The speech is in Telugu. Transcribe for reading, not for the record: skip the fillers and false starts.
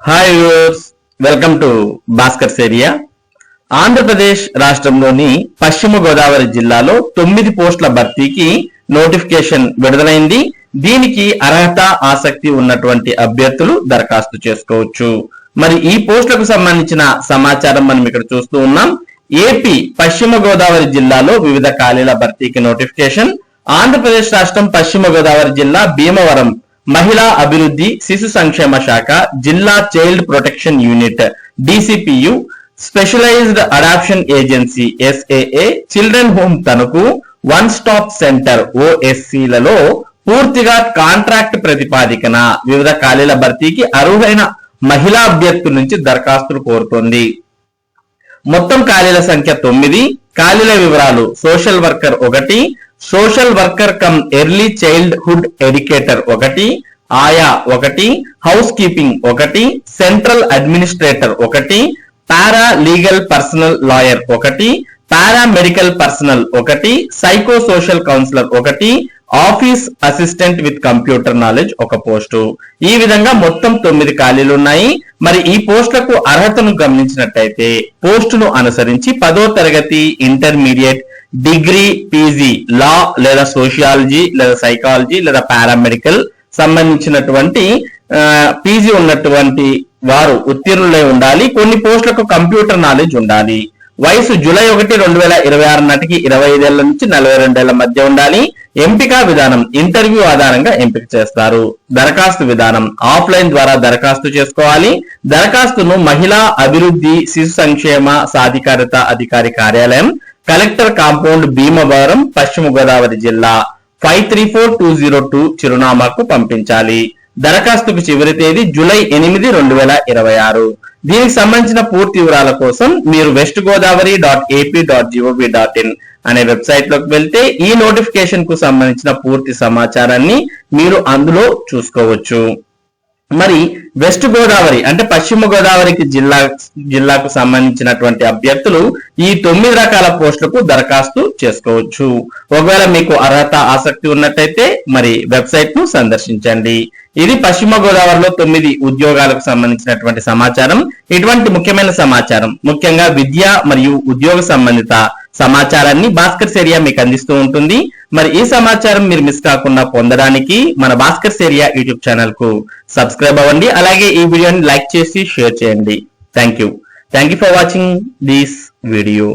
Hi viewers, welcome to Bhaskar's area. Andhra Pradesh రాష్ట్రంలోని పశ్చిమ గోదావరి జిల్లాలో 9 పోస్టుల భర్తీకి నోటిఫికేషన్ విడుదలైంది. దీనికి అర్హత ఆసక్తి ఉన్నటువంటి అభ్యర్థులు దరఖాస్తు చేసుకోవచ్చు. మరి ఈ పోస్టులకు సంబంధించిన సమాచారం మనం ఇక్కడ చూస్తూ ఉన్నాం. ఏపీ పశ్చిమ గోదావరి జిల్లాలో వివిధ ఖాళీల భర్తీకి నోటిఫికేషన్. ఆంధ్రప్రదేశ్ రాష్ట్రం పశ్చిమ గోదావరి జిల్లా భీమవరం మహిళా అభివృద్ధి శిశు సంక్షేమ శాఖ జిల్లా child protection unit DCPU specialised adoption agency SAA children home Tanuku one stop centre ఓఎస్సీలలో పూర్తిగా కాంట్రాక్ట్ ప్రతిపాదికన వివిధ ఖాళీల భర్తీకి అర్హులైన మహిళా అభ్యర్థుల నుంచి దరఖాస్తులు కోరుతోంది. మొత్తం ఖాళీల సంఖ్య 9. ఖాళీల వివరాలు: social worker 1, social worker cum early childhood educator 1, ఆయా 1, housekeeping 1, central administrator 1, paralegal personnel lawyer 1, paramedical personnel 1, psychosocial counsellor 1, office assistant with computer knowledge 1 post. ఈ విధంగా మొత్తం 9 ఖాళీలు ఉన్నాయి. మరి ఈ పోస్టులకు అర్హతను గమనించినట్టయితే పోస్టును అనుసరించి 10వ తరగతి, ఇంటర్మీడియట్, డిగ్రీ, పీజీ, లా లేదా సోషియాలజీ లేదా సైకాలజీ లేదా పారామెడికల్ సంబంధించినటువంటి పీజీ ఉన్నటువంటి వారు ఉత్తీర్ణులై ఉండాలి. కొన్ని పోస్టులకు కంప్యూటర్ నాలెడ్జ్ ఉండాలి. వయసు జూలై 1, 2026 నాటికి 25 ఏళ్ల నుంచి 42 ఏళ్ల మధ్య ఉండాలి. ఎంపిక విధానం ఇంటర్వ్యూ ఆధారంగా ఎంపిక చేస్తారు. దరఖాస్తు విధానం ఆఫ్లైన్ ద్వారా దరఖాస్తు చేసుకోవాలి. దరఖాస్తును మహిళా అభివృద్ధి శిశు సంక్షేమ సాధికారత అధికారి కార్యాలయం, కలెక్టర్ కాంపౌండ్, భీమవరం, పశ్చిమ గోదావరి జిల్లా 534202 చిరునామాకు పంపించాలి. దరఖాస్తుకు చివరి తేదీ జూలై 8, 2026. దీనికి సంబంధించిన పూర్తి వివరాల కోసం మీరు westgodavari.ap.gov.in అనే వెబ్సైట్ లోకి వెళ్తే ఈ నోటిఫికేషన్ కు సంబంధించిన పూర్తి సమాచారాన్ని మీరు అందులో చూసుకోవచ్చు. మరి వెస్ట్ గోదావరి అంటే పశ్చిమ గోదావరికి జిల్లాకు సంబంధించినటువంటి అభ్యర్థులు ఈ 9 రకాల పోస్టులకు దరఖాస్తు చేసుకోవచ్చు. ఒకవేళ మీకు అర్హత ఆసక్తి ఉన్నట్టయితే మరి వెబ్సైట్ ను సందర్శించండి. ఇది పశ్చిమ గోదావరిలో 9 ఉద్యోగాలకు సంబంధించినటువంటి సమాచారం. ఇటువంటి ముఖ్యమైన సమాచారం, ముఖ్యంగా విద్య మరియు ఉద్యోగ సంబంధిత సమాచారాన్ని భాస్కర్స్ ఏరియా మీకు అందిస్తూ ఉంటుంది. మరి ఈ సమాచారం మీరు మిస్ కాకుండా పొందడానికి మన భాస్కర్స్ ఏరియా యూట్యూబ్ ఛానల్ కు సబ్స్క్రైబ్ అవ్వండి. అలాగే ఈ వీడియోని లైక్ చేసి షేర్ చేయండి. Thank you for watching this video.